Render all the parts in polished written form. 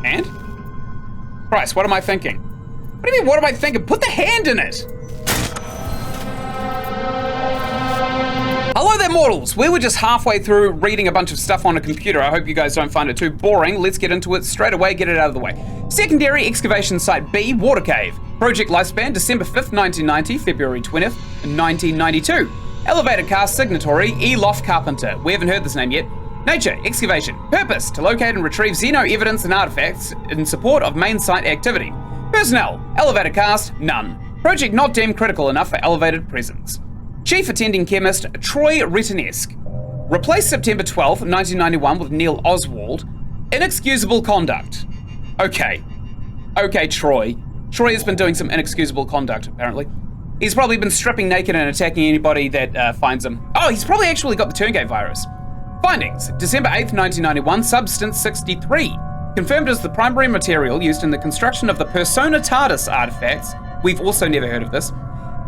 Hand? Christ, what am I thinking? What do you mean, what am I thinking? Put the hand in it! Hello there, mortals! We were just halfway through reading a bunch of stuff on a computer. I hope you guys don't find it too boring. Let's get into it straight away, get it out of the way. Secondary excavation site B, water cave. Project lifespan, December 5th, 1990, February 20th, 1992. Elevator cast signatory, E. Loft Carpenter. We haven't heard this name yet. Nature, excavation. Purpose, to locate and retrieve xeno evidence and artifacts in support of main site activity. Personnel, elevator cast, none. Project not deemed critical enough for elevated presence. Chief attending chemist, Troy Retinesque. Replaced September 12th, 1991 with Neil Oswald. Inexcusable conduct. Okay, Troy. Troy has been doing some inexcusable conduct, apparently. He's probably been stripping naked and attacking anybody that finds him. Oh, he's probably actually got the Turngate virus. Findings, December 8th, 1991, substance 63. Confirmed as the primary material used in the construction of the Persona TARDIS artifacts. We've also never heard of this.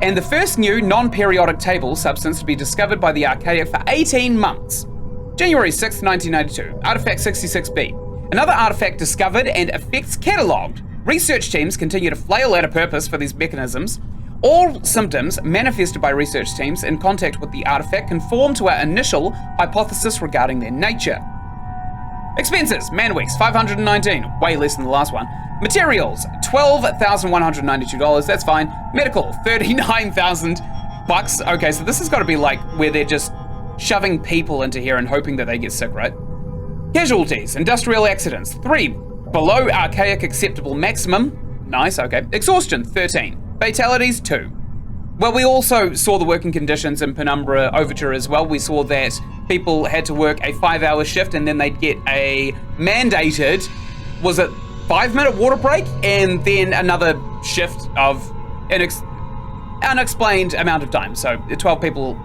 And the first new non-periodic table substance to be discovered by the Archaic for 18 months. January 6th, 1992, Artifact 66B. Another artifact discovered and effects catalogued. Research teams continue to flail at a purpose for these mechanisms. All symptoms manifested by research teams in contact with the artifact conform to our initial hypothesis regarding their nature. Expenses, man-weeks, 519, way less than the last one. Materials, $12,192, that's fine. Medical, $39,000. Okay, so this has got to be like where they're just shoving people into here and hoping that they get sick, right? Casualties, industrial accidents, 3. Below archaic acceptable maximum, nice, okay. Exhaustion, 13. Fatalities, 2. Well, we also saw the working conditions in Penumbra Overture as well. We saw that people had to work a 5-hour shift and then they'd get a mandated, was it 5-minute water break? And then another shift of unexplained amount of time. So 12 people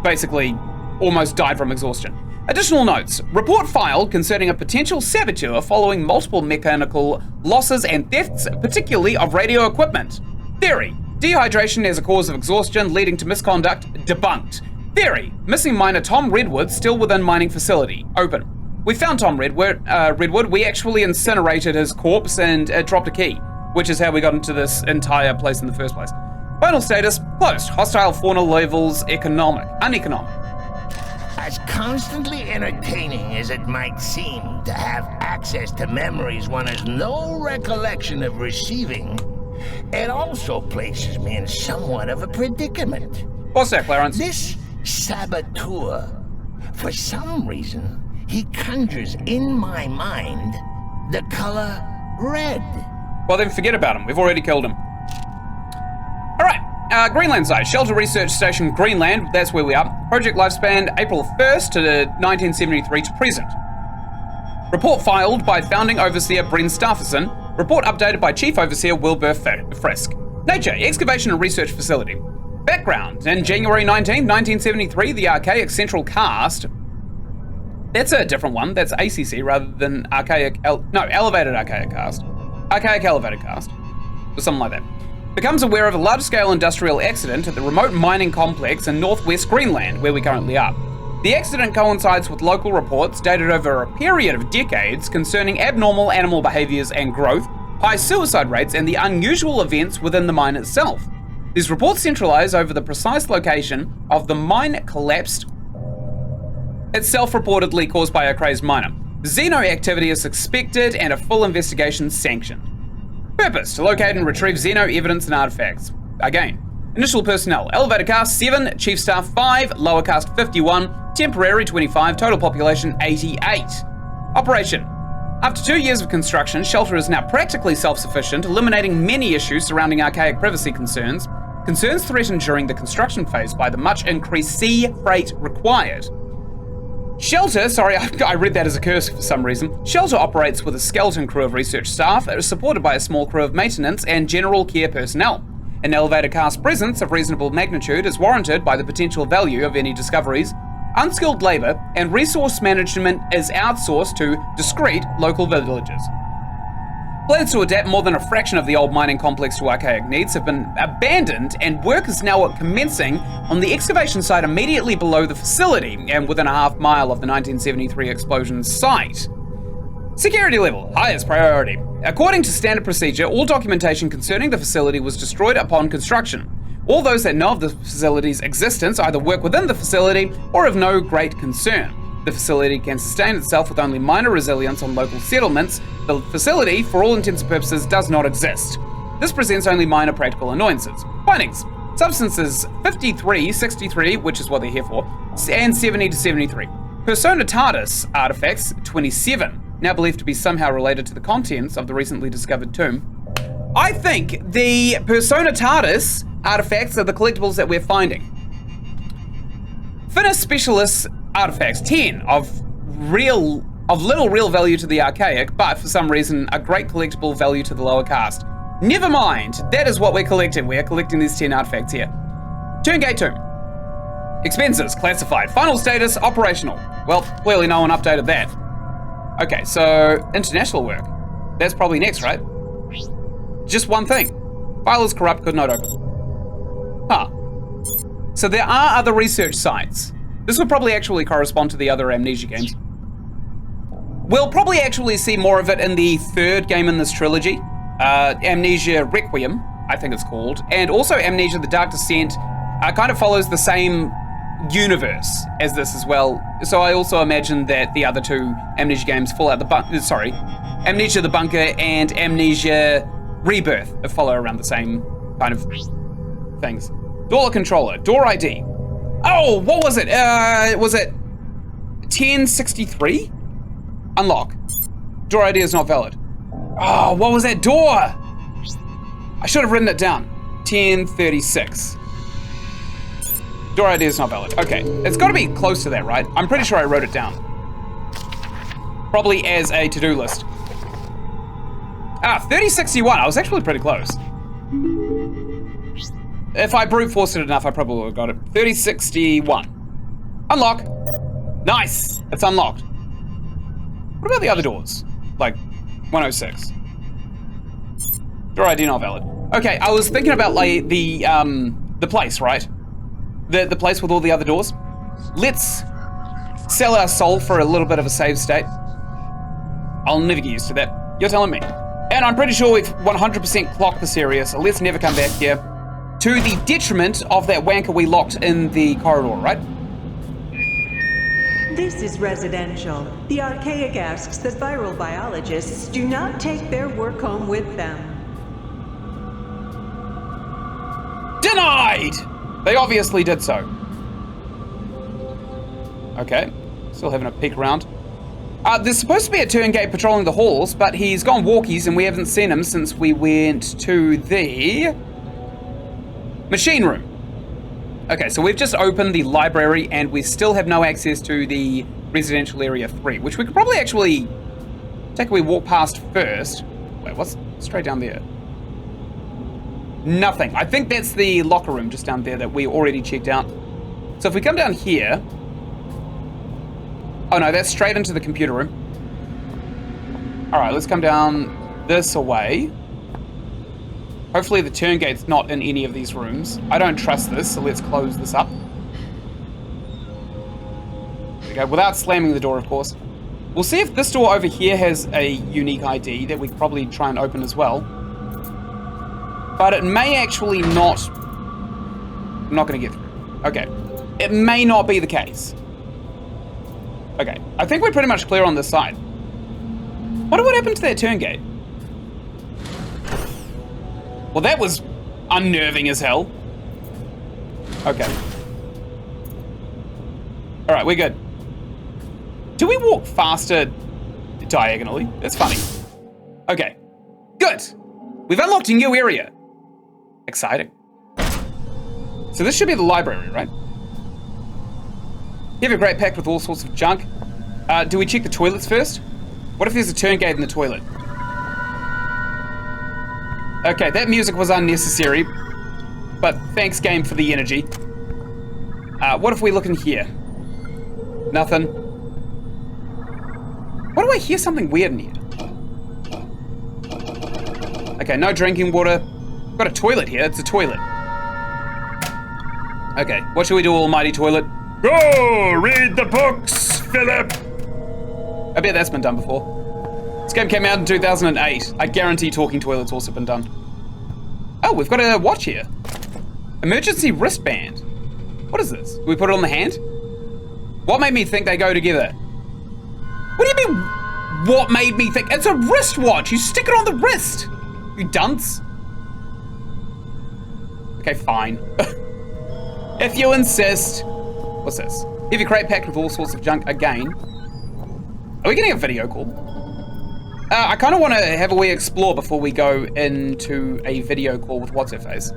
basically almost died from exhaustion. Additional notes. Report filed concerning a potential saboteur following multiple mechanical losses and thefts, particularly of radio equipment. Theory. Dehydration as a cause of exhaustion leading to misconduct, debunked. Theory. Missing miner Tom Redwood still within mining facility, open. We found Tom Redwood. We actually incinerated his corpse and dropped a key, which is how we got into this entire place in the first place. Final status, closed. Hostile fauna levels, uneconomic. As constantly entertaining as it might seem to have access to memories one has no recollection of receiving, it also places me in somewhat of a predicament. What's that, Clarence? This saboteur, for some reason, he conjures in my mind the color red. Well, then forget about him. We've already killed him. All right. Greenland site, Shelter Research Station Greenland, that's where we are. Project lifespan April 1st to 1973 to present. Report filed by founding overseer Bryn Stafferson. Report updated by Chief Overseer Wilbur Frisk. Nature, excavation and research facility. Background, in January 19, 1973, the Archaic Central Cast, that's a different one, that's ACC rather than Elevated Archaic Cast. Archaic Elevated Cast, or something like that. Becomes aware of a large-scale industrial accident at the remote mining complex in northwest Greenland, where we currently are. The accident coincides with local reports dated over a period of decades concerning abnormal animal behaviors and growth, high suicide rates, and the unusual events within the mine itself. These reports centralize over the precise location of the mine collapsed, itself reportedly caused by a crazed miner. Xeno activity is suspected and a full investigation sanctioned. Purpose, to locate and retrieve Xeno evidence and artifacts. Again, initial personnel, elevator cast 7, chief staff 5, lower cast 51, temporary 25, total population 88. Operation. After 2 years of construction, Shelter is now practically self-sufficient, eliminating many issues surrounding archaic privacy concerns. Concerns threatened during the construction phase by the much increased sea freight required. Shelter, sorry, I read that as a curse for some reason. Shelter operates with a skeleton crew of research staff, supported by a small crew of maintenance and general care personnel. An elevator cast presence of reasonable magnitude is warranted by the potential value of any discoveries. Unskilled labor and resource management is outsourced to discreet local villages. Plans to adapt more than a fraction of the old mining complex to archaic needs have been abandoned, and work is now commencing on the excavation site immediately below the facility and within a half mile of the 1973 explosion site. Security level, highest priority. According to standard procedure, all documentation concerning the facility was destroyed upon construction. All those that know of the facility's existence either work within the facility or have no great concern. The facility can sustain itself with only minor resilience on local settlements. The facility, for all intents and purposes, does not exist. This presents only minor practical annoyances. Findings. Substances 53, 63, which is what they're here for, and 70 to 73. Persona TARDIS artifacts 27, now believed to be somehow related to the contents of the recently discovered tomb. I think the Persona TARDIS artifacts are the collectibles that we're finding. Finis Specialist artifacts 10 of little real value to the archaic, but for some reason a great collectible value to the lower caste. Never mind, that is what we're collecting. We are collecting these 10 artifacts here. Turngate Tomb. Expenses, classified. Final status, operational. Well, clearly no one updated that. Okay, so international work. That's probably next, right? Just one thing. File is corrupt, could not open. Huh. So there are other research sites. This will probably actually correspond to the other Amnesia games. We'll probably actually see more of it in the third game in this trilogy. Amnesia Requiem, I think it's called. And also Amnesia The Dark Descent kind of follows the same universe as this as well. So I also imagine that the other two Amnesia games fall out the Amnesia the Bunker and Amnesia Rebirth follow around the same kind of things. Door controller, door ID. Oh, what was it? Was it 1063? Unlock. Door ID is not valid. Oh, what was that door? I should have written it down. 1036. Door ID is not valid. Okay, it's got to be close to that, right? I'm pretty sure I wrote it down. Probably as a to-do list. 3061. I was actually pretty close. If I brute forced it enough, I probably would have got it. 3061. Unlock. Nice. It's unlocked. What about the other doors? Like 106. Door ID not valid. Okay, I was thinking about like the place, right? The place with all the other doors. Let's sell our soul for a little bit of a save state. I'll never get used to that. You're telling me. And I'm pretty sure we've 100% clocked this area, so let's never come back here. To the detriment of that wanker we locked in the corridor, right? This is residential. The archaic asks that viral biologists do not take their work home with them. Denied! They obviously did so. Okay, still having a peek around. There's supposed to be a Turngate patrolling the halls, but he's gone walkies and we haven't seen him since we went to the machine room. Okay, so we've just opened the library and we still have no access to the residential area 3, which we could probably actually take a wee walk past first. Wait, what's straight down there? Nothing. I think that's the locker room just down there that we already checked out. So if we come down here... Oh no, that's straight into the computer room. Alright, let's come down this way. Hopefully the Turngate's not in any of these rooms. I don't trust this, so let's close this up. There we go, without slamming the door, of course. We'll see if this door over here has a unique ID that we could probably try and open as well. But it may actually not... I'm not going to get through. Okay. It may not be the case. Okay. I think we're pretty much clear on this side. Wonder what happened to that Turngate. Well, that was unnerving as hell. Okay. Alright, we're good. Do we walk faster diagonally? That's funny. Okay. Good. We've unlocked a new area. Exciting. So this should be the library, right? You have a great pack with all sorts of junk. Do we check the toilets first? What if there's a Turngate in the toilet? Okay, that music was unnecessary, but thanks game for the energy. What if we look in here? Nothing. Why do I hear something weird in here? Okay, no drinking water. Got a toilet here, it's a toilet. Okay, what should we do, almighty toilet? Go, read the books, Philip! I bet that's been done before. game came out in 2008. I guarantee talking toilet's also been done. Oh, we've got a watch here. Emergency wristband. What is this? Do we put it on the hand? What made me think they go together? What do you mean, what made me think? It's a wristwatch. You stick it on the wrist. You dunce. Okay, fine. If you insist. What's this? Heavy crate packed with all sorts of junk again. Are we getting a video call? I kind of want to have a wee explore before we go into a video call with what's-her-face.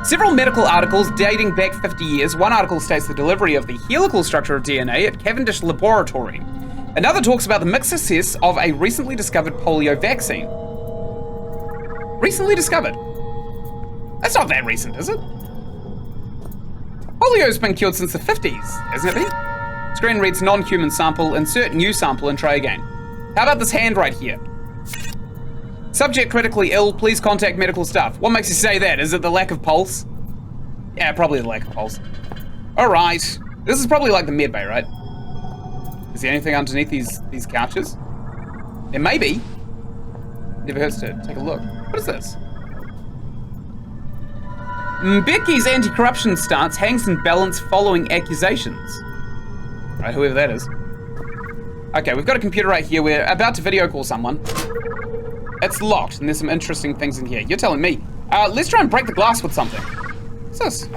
Several medical articles dating back 50 years. One article states the delivery of the helical structure of DNA at Cavendish Laboratory. Another talks about the mixed success of a recently discovered polio vaccine. Recently discovered? That's not that recent, is it? Polio's been cured since the 50s, hasn't it been? Screen reads non-human sample, insert new sample and try again. How about this hand right here? Subject critically ill, please contact medical staff. What makes you say that? Is it the lack of pulse? Yeah, probably the lack of pulse. All right. This is probably like the med bay, right? Is there anything underneath these couches? There may be. Never hurts to take a look. What is this? Mbecki's anti-corruption stance hangs in balance following accusations. Right, whoever that is. Okay, we've got a computer right here. We're about to video call someone. It's locked, and there's some interesting things in here. You're telling me. Let's try and break the glass with something. What's this?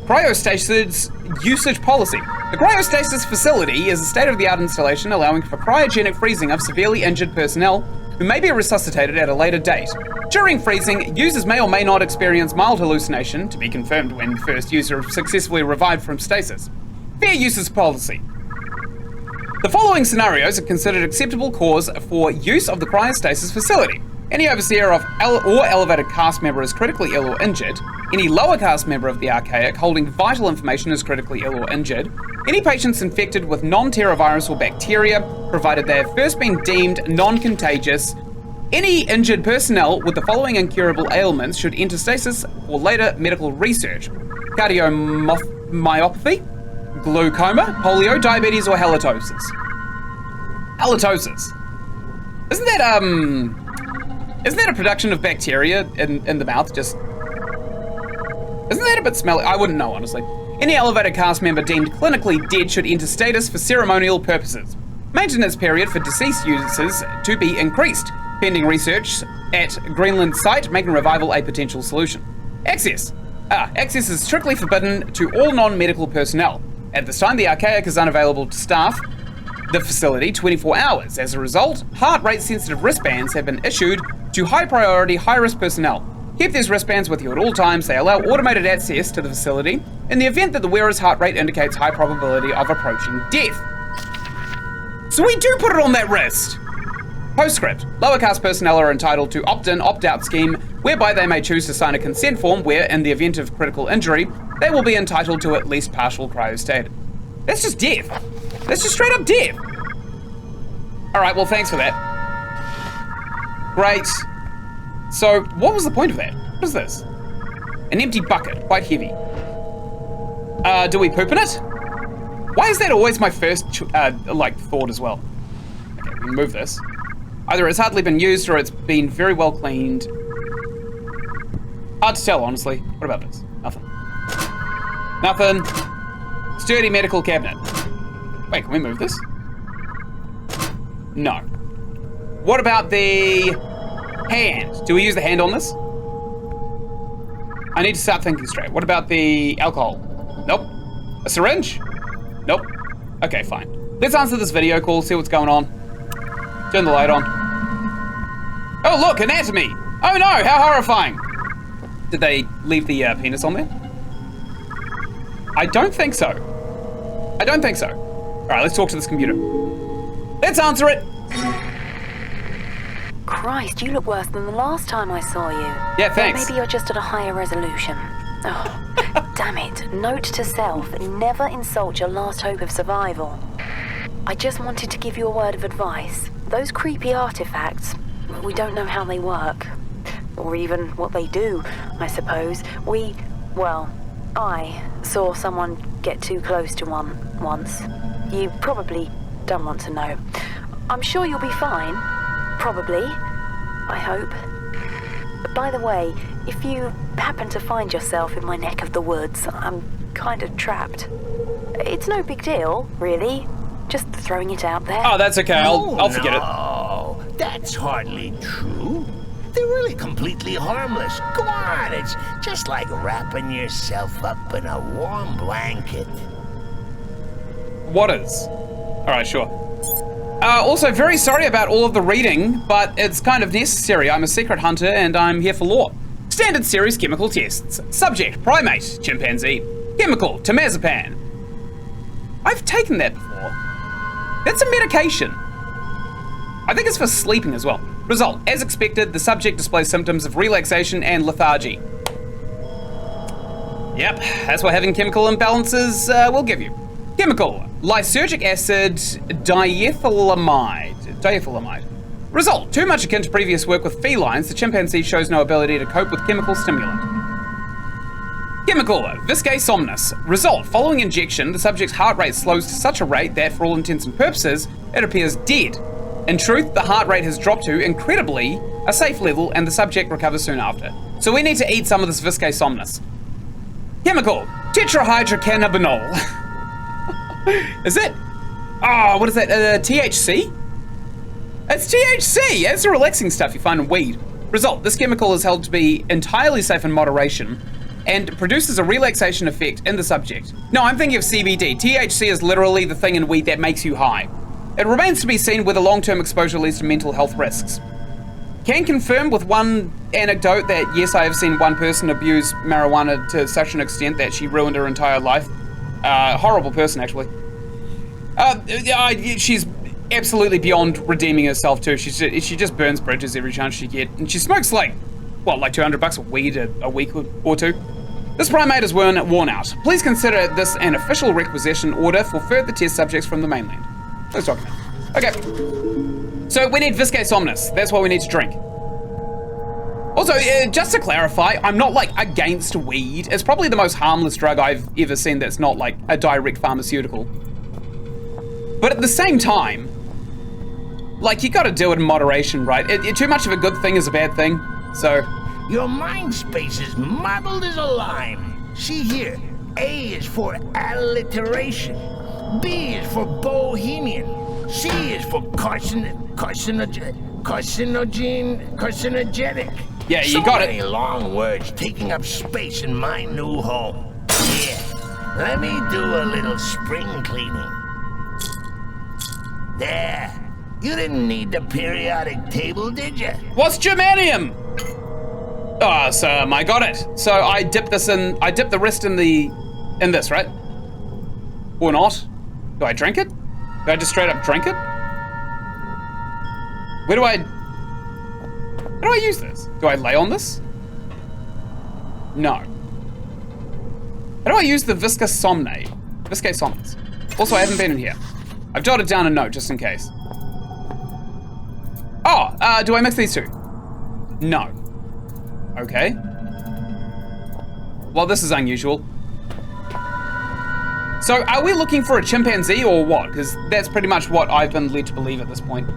Cryostasis usage policy. The cryostasis facility is a state-of-the-art installation allowing for cryogenic freezing of severely injured personnel who may be resuscitated at a later date. During freezing, users may or may not experience mild hallucination, to be confirmed when first user successfully revived from stasis. Fair usage policy. The following scenarios are considered acceptable cause for use of the cryostasis facility. Any overseer of or elevated cast member is critically ill or injured. Any lower cast member of the archaic holding vital information is critically ill or injured. Any patients infected with non-terra virus or bacteria, provided they have first been deemed non-contagious. Any injured personnel with the following incurable ailments should enter stasis for later medical research. Cardiomyopathy, glaucoma, polio, diabetes, or halitosis. Halitosis. Isn't that a production of bacteria in the mouth? Just isn't that a bit smelly? I wouldn't know, honestly. Any elevated cast member deemed clinically dead should enter status for ceremonial purposes. Maintenance period for deceased users to be increased. Pending research at Greenland site, making revival a potential solution. Access. Access is strictly forbidden to all non-medical personnel. At this time, the archaic is unavailable to staff the facility 24 hours. As a result, heart rate sensitive wristbands have been issued to high priority, high risk personnel. Keep these wristbands with you at all times. They allow automated access to the facility in the event that the wearer's heart rate indicates high probability of approaching death. So we do put it on that wrist. Postscript. Lower caste personnel are entitled to opt-in, opt-out scheme, whereby they may choose to sign a consent form where, in the event of critical injury, they will be entitled to at least partial cryostasis. That's just death. That's just straight up death. All right, well, thanks for that. Great. So, what was the point of that? What is this? An empty bucket, quite heavy. Do we poop in it? Why is that always my first, thought as well? Okay, we can move this. Either it's hardly been used or it's been very well cleaned. Hard to tell, honestly. What about this? Nothing. Nothing. Sturdy medical cabinet. Wait, can we move this? No. What about the hand? Do we use the hand on this? I need to start thinking straight. What about the alcohol? Nope. A syringe? Nope. Okay, fine. Let's answer this video call, see what's going on. Turn the light on. Oh, look, anatomy. Oh no, how horrifying. Did they leave the penis on there? I don't think so. I don't think so. All right, let's talk to this computer. Let's answer it. Christ, you look worse than the last time I saw you. Yeah, thanks. Or maybe you're just at a higher resolution. Oh, damn it. Note to self, never insult your last hope of survival. I just wanted to give you a word of advice. Those creepy artifacts, we don't know how they work. Or even what they do, I suppose. I saw someone get too close to one once. You probably don't want to know. I'm sure you'll be fine. Probably. I hope. By the way, if you happen to find yourself in my neck of the woods, I'm kind of trapped. It's no big deal, really. Just throwing it out there. Oh, that's okay. I'll forget it. No, that's hardly true. They're really completely harmless. Go on, it's just like wrapping yourself up in a warm blanket. What is? Alright, sure. Also, very sorry about all of the reading, but it's kind of necessary. I'm a secret hunter and I'm here for lore. Standard series chemical tests. Subject, primate, chimpanzee. Chemical, temazepam. I've taken that before. That's a medication. I think it's for sleeping as well. Result, as expected, the subject displays symptoms of relaxation and lethargy. Yep, that's what having chemical imbalances will give you. Chemical, lysergic acid diethylamide. Result, too much akin to previous work with felines, the chimpanzee shows no ability to cope with chemical stimulant. Chemical, viscae somnus. Result, following injection, the subject's heart rate slows to such a rate that, for all intents and purposes, it appears dead. In truth, the heart rate has dropped to, incredibly, a safe level, and the subject recovers soon after. So we need to eat some of this viscae somnus. Chemical, tetrahydrocannabinol. Is it? Oh, what is that? THC? It's THC! It's the relaxing stuff you find in weed. Result, this chemical is held to be entirely safe in moderation and produces a relaxation effect in the subject. No, I'm thinking of CBD. THC is literally the thing in weed that makes you high. It remains to be seen whether long-term exposure leads to mental health risks. Can confirm with one anecdote that yes, I have seen one person abuse marijuana to such an extent that she ruined her entire life. Horrible person, actually. She's absolutely beyond redeeming herself too. She just burns bridges every chance she gets, and she smokes like $200 of weed a week or two. This primate is worn out. Please consider this an official requisition order for further test subjects from the mainland. Let's document. Okay. So we need viscae somnus. That's what we need to drink. Also, just to clarify, I'm not like against weed. It's probably the most harmless drug I've ever seen that's not like a direct pharmaceutical. But at the same time, like you gotta do it in moderation, right? Too much of a good thing is a bad thing, so. Your mind space is muddled as a lime. See here, A is for alliteration. B is for bohemian. C is for carcinogenic. Yeah, you got it. So many long words taking up space in my new home. Here, let me do a little spring cleaning. There. You didn't need the periodic table, did you? What's germanium? Oh, so I got it. So I dip the rest in this, right? Or not? Do I drink it? Do I just straight up drink it? How do I use this? Do I lay on this? No. How do I use the viscae somnus? Also, I haven't been in here. I've jotted down a note just in case. Oh, do I mix these two? No. Okay. Well, this is unusual. So, are we looking for a chimpanzee or what? Because that's pretty much what I've been led to believe at this point.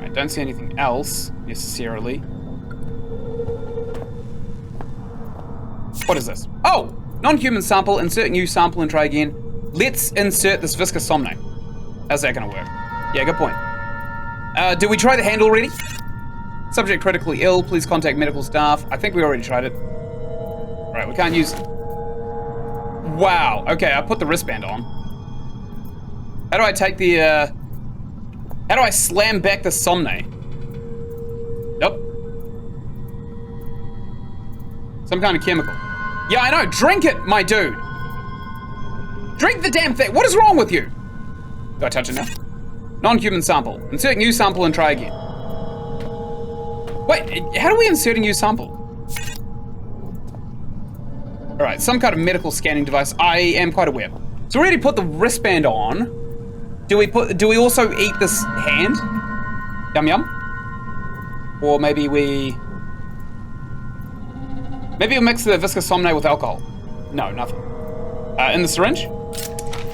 I don't see anything else, necessarily. What is this? Oh! Non-human sample, insert new sample and try again. Let's insert this viscae somnus. How's that gonna work? Yeah, good point. Did we try the hand already? Subject critically ill, please contact medical staff. I think we already tried it. Right, we can't use... Wow, okay, I put the wristband on. How do I take the, how do I slam back the somnus? Nope. Some kind of chemical. Yeah, I know, drink it, my dude. Drink the damn thing, what is wrong with you? Do I touch it now? Non-human sample. Insert new sample and try again. Wait, how do we insert a new sample? All right, some kind of medical scanning device. I am quite aware. So we already put the wristband on. Do we also eat this hand? Yum yum. Or maybe we'll mix the viscae somnus with alcohol. No, nothing. In the syringe?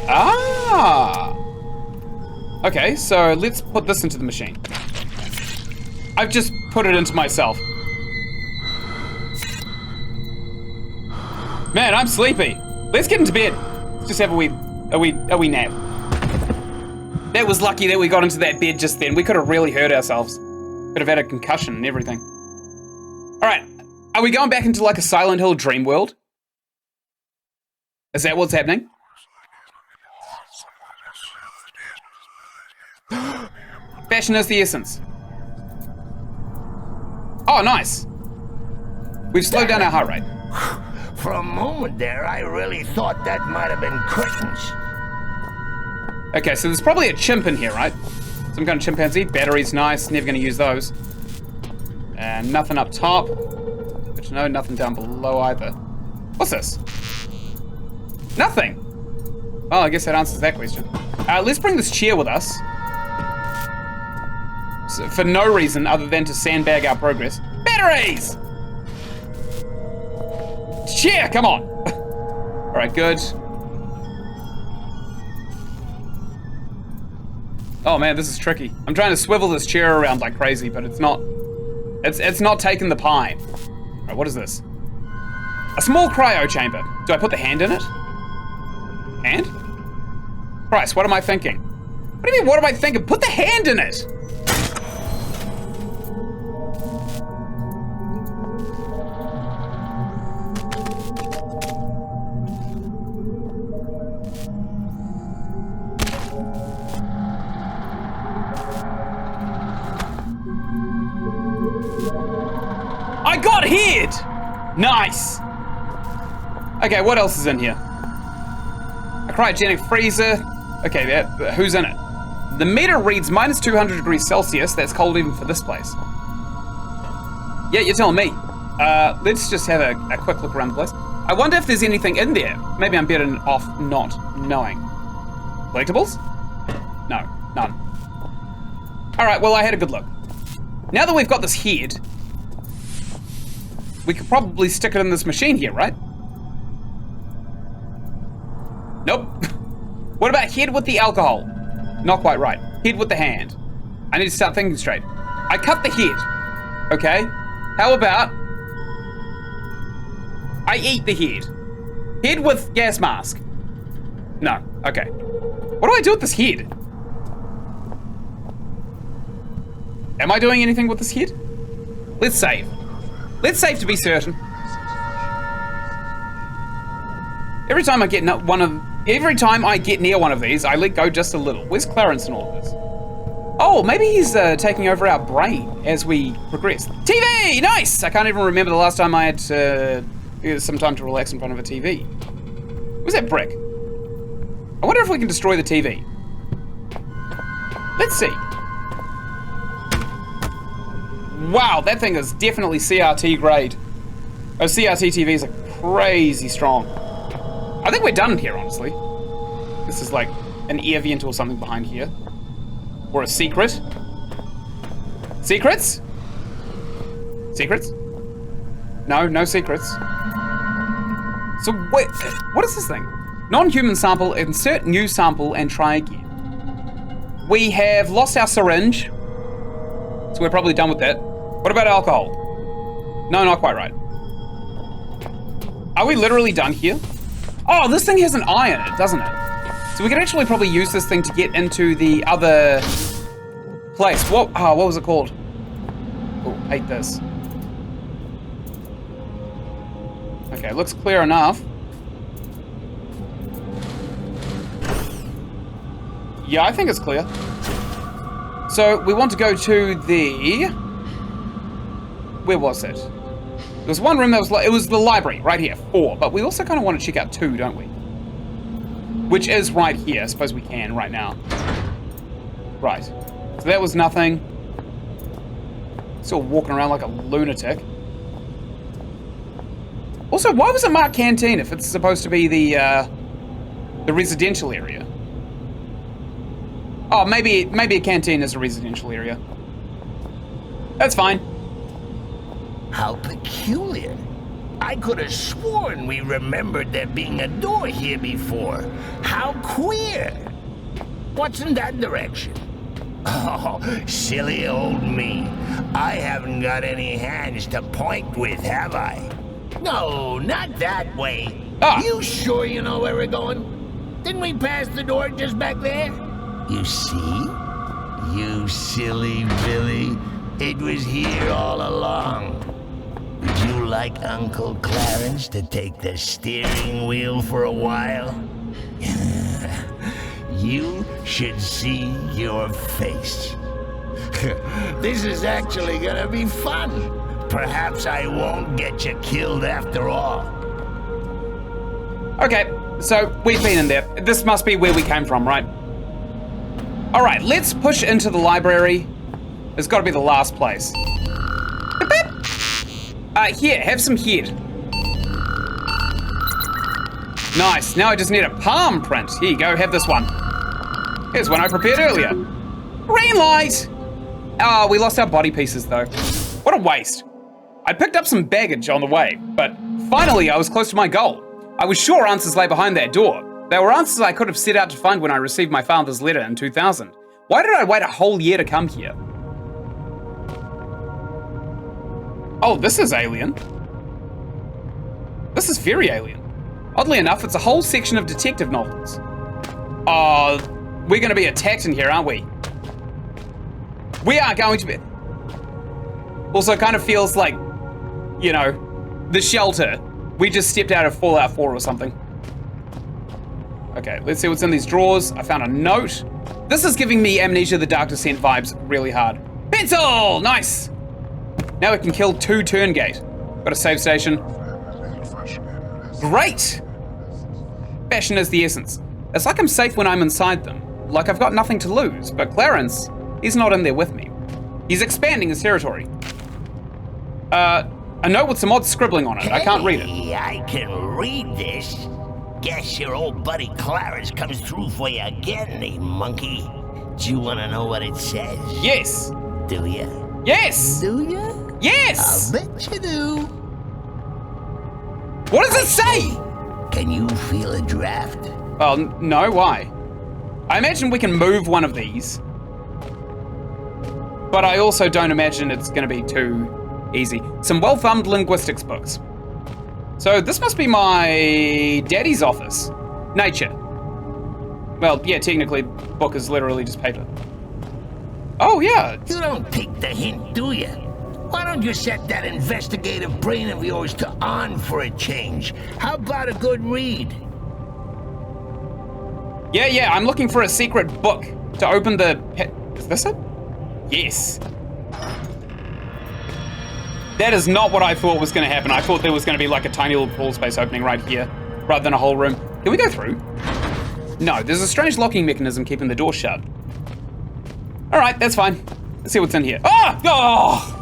Ah. Okay, so let's put this into the machine. I've just put it into myself. Man, I'm sleepy. Let's get into bed. Let's just have a wee nap. That was lucky that we got into that bed just then. We could have really hurt ourselves. Could have had a concussion and everything. All right, are we going back into like a Silent Hill dream world? Is that what's happening? Fashion is the essence. Oh, nice. We've slowed down our heart rate. For a moment there, I really thought that might have been curtains. Okay, so there's probably a chimp in here, right? Some kind of chimpanzee. Batteries, nice. Never going to use those. And nothing up top. But no, nothing down below either. What's this? Nothing. Well, I guess that answers that question. Let's bring this chair with us. So, for no reason other than to sandbag our progress. Batteries! Chair, come on! Alright, good. Oh man, this is tricky. I'm trying to swivel this chair around like crazy, but it's not... It's not taking the pine. Alright, what is this? A small cryo chamber. Do I put the hand in it? Hand? Christ, what am I thinking? What do you mean, what am I thinking? Put the hand in it! I got hit! Nice! Okay, what else is in here? A cryogenic freezer. Okay, who's in it? The meter reads minus 200 degrees Celsius. That's cold even for this place. Yeah, you're telling me. Let's just have a quick look around the place. I wonder if there's anything in there. Maybe I'm better off not knowing. Collectibles? No, none. All right, well, I had a good look. Now that we've got this head, we could probably stick it in this machine here, right? Nope. What about head with the alcohol? Not quite right. Head with the hand. I need to start thinking straight. I cut the head. Okay. How about I eat the head? Head with gas mask. No. Okay. What do I do with this head? Am I doing anything with this head? Let's save. Let's save to be certain. Every time I get near one of these, I let go just a little. Where's Clarence in all of this? Oh, maybe he's taking over our brain as we progress. TV! Nice! I can't even remember the last time I had some time to relax in front of a TV. Where's that brick? I wonder if we can destroy the TV. Let's see. Wow, that thing is definitely CRT grade. Those CRT TVs are crazy strong. I think we're done here, honestly. This is like an air vent or something behind here. Or a secret. Secrets? Secrets? No, no secrets. So wait, what is this thing? Non-human sample, insert new sample and try again. We have lost our syringe. So we're probably done with that. What about alcohol? No, not quite right. Are we literally done here? Oh, this thing has an eye in it, doesn't it? So we could actually probably use this thing to get into the other place. What was it called? Oh, hate this. Okay, looks clear enough. Yeah, I think it's clear. So we want to go to the... Where was it? There was one room that was like, it was the library, right here, 4. But we also kind of want to check out 2, don't we? Which is right here. I suppose we can right now. Right. So that was nothing. Still walking around like a lunatic. Also, why was it marked canteen if it's supposed to be the residential area? Oh, maybe a canteen is a residential area. That's fine. How peculiar. I could have sworn we remembered there being a door here before. How queer. What's in that direction? Oh, silly old me. I haven't got any hands to point with, have I? No, not that way. Ah. You sure you know where we're going? Didn't we pass the door just back there? You see? You silly Billy. It was here all along. Would you like Uncle Clarence to take the steering wheel for a while? You should see your face. This is actually gonna be fun. Perhaps I won't get you killed after all. Okay, so we've been in there. This must be where we came from, right? All right, let's push into the library. It's got to be the last place. Here, have some head. Nice, now I just need a palm print. Here you go, have this one. Here's one I prepared earlier. Green light! Oh, we lost our body pieces though. What a waste. I picked up some baggage on the way, but finally I was close to my goal. I was sure answers lay behind that door. They were answers I could have set out to find when I received my father's letter in 2000. Why did I wait a whole year to come here? Oh, this is alien. This is very alien. Oddly enough, it's a whole section of detective novels. Oh, we're gonna be attacked in here, aren't we? We are going to be. Also, kind of feels like, you know, the shelter. We just stepped out of Fallout 4 or something. Okay, let's see what's in these drawers. I found a note. This is giving me Amnesia the Dark Descent vibes really hard. Pencil! Nice! Now we can kill 2 Turngate. Got a save station. Great! Fashion is the essence. It's like I'm safe when I'm inside them. Like I've got nothing to lose, but Clarence, he's not in there with me. He's expanding his territory. A note with some odd scribbling on it. I can't read it. I can read this. Guess your old buddy Clarence comes through for you again, eh, monkey? Do you want to know what it says? Yes! Do ya? Yes! Do ya? Yes! I'll bet you do. What does it say? Can you feel a draft? Well, no, why? I imagine we can move one of these. But I also don't imagine it's going to be too easy. Some well-thumbed linguistics books. So this must be my daddy's office. Nature. Well, yeah, technically, book is literally just paper. Oh, yeah. You don't take the hint, do you? Why don't you set that investigative brain of yours to on for a change? How about a good read? Yeah, I'm looking for a secret book to open the... Is this it? Yes. That is not what I thought was going to happen. I thought there was going to be like a tiny little crawl space opening right here, rather than a whole room. Can we go through? No, there's a strange locking mechanism keeping the door shut. All right, that's fine. Let's see what's in here. Ah! Oh!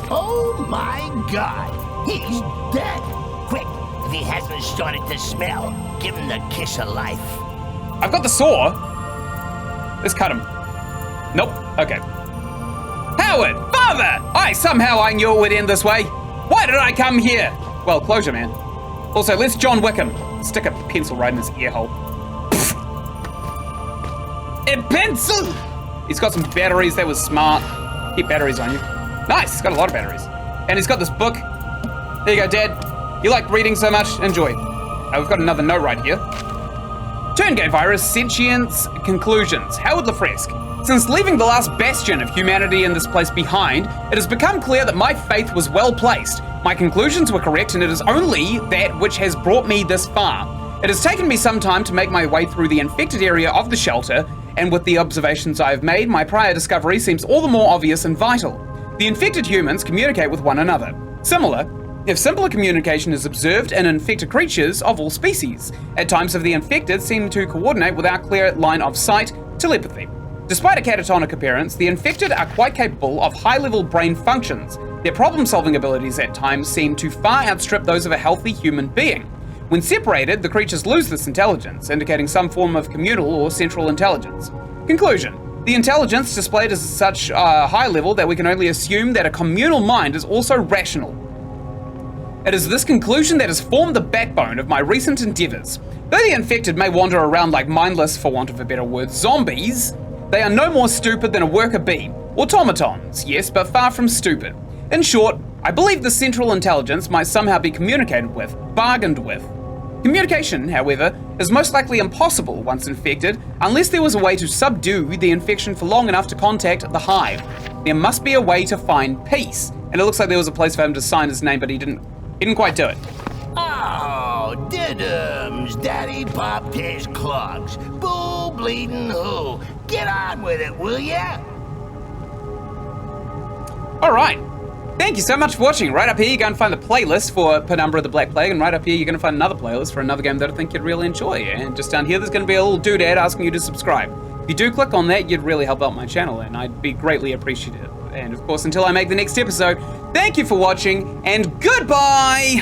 Oh my God! He's dead! Quick, if he hasn't started to smell, give him the kiss of life. I've got the saw. Let's cut him. Nope. Okay. Howard! Father! Somehow I knew it would end this way. Why did I come here? Well, closure, man. Also, let's John Wick him. Stick a pencil right in his ear hole. A pencil! He's got some batteries. That was smart. Keep batteries on you. Nice, he's got a lot of batteries. And he's got this book. There you go, Dad. You like reading so much? Enjoy. We've got another note right here. Turngate virus, sentience, conclusions. Howard LaFresque. Since leaving the last bastion of humanity in this place behind, it has become clear that my faith was well placed. My conclusions were correct, and it is only that which has brought me this far. It has taken me some time to make my way through the infected area of the shelter, and with the observations I have made, my prior discovery seems all the more obvious and vital. The infected humans communicate with one another. Similar, if simpler communication is observed in infected creatures of all species. At times the infected seem to coordinate without clear line of sight, telepathy. Despite a catatonic appearance, the infected are quite capable of high-level brain functions. Their problem-solving abilities at times seem to far outstrip those of a healthy human being. When separated, the creatures lose this intelligence, indicating some form of communal or central intelligence. Conclusion. The intelligence displayed is such a high level that we can only assume that a communal mind is also rational. It is this conclusion that has formed the backbone of my recent endeavors. Though the infected may wander around like mindless, for want of a better word, zombies, They are no more stupid than a worker bee. Automatons, yes, but far from stupid. In short, I believe the Central Intelligence might somehow be communicated with, bargained with. Communication, however, is most likely impossible once infected, unless there was a way to subdue the infection for long enough to contact the hive. There must be a way to find peace. And it looks like there was a place for him to sign his name, but he didn't quite do it. Oh, diddums, Daddy popped his clogs. Bull bleeding who? Get on with it, will ya? All right. Thank you so much for watching. Right up here, you're going to find the playlist for Penumbra the Black Plague, and right up here, you're going to find another playlist for another game that I think you'd really enjoy. And just down here, there's going to be a little doodad asking you to subscribe. If you do click on that, you'd really help out my channel, and I'd be greatly appreciative. And of course, until I make the next episode, thank you for watching, and goodbye!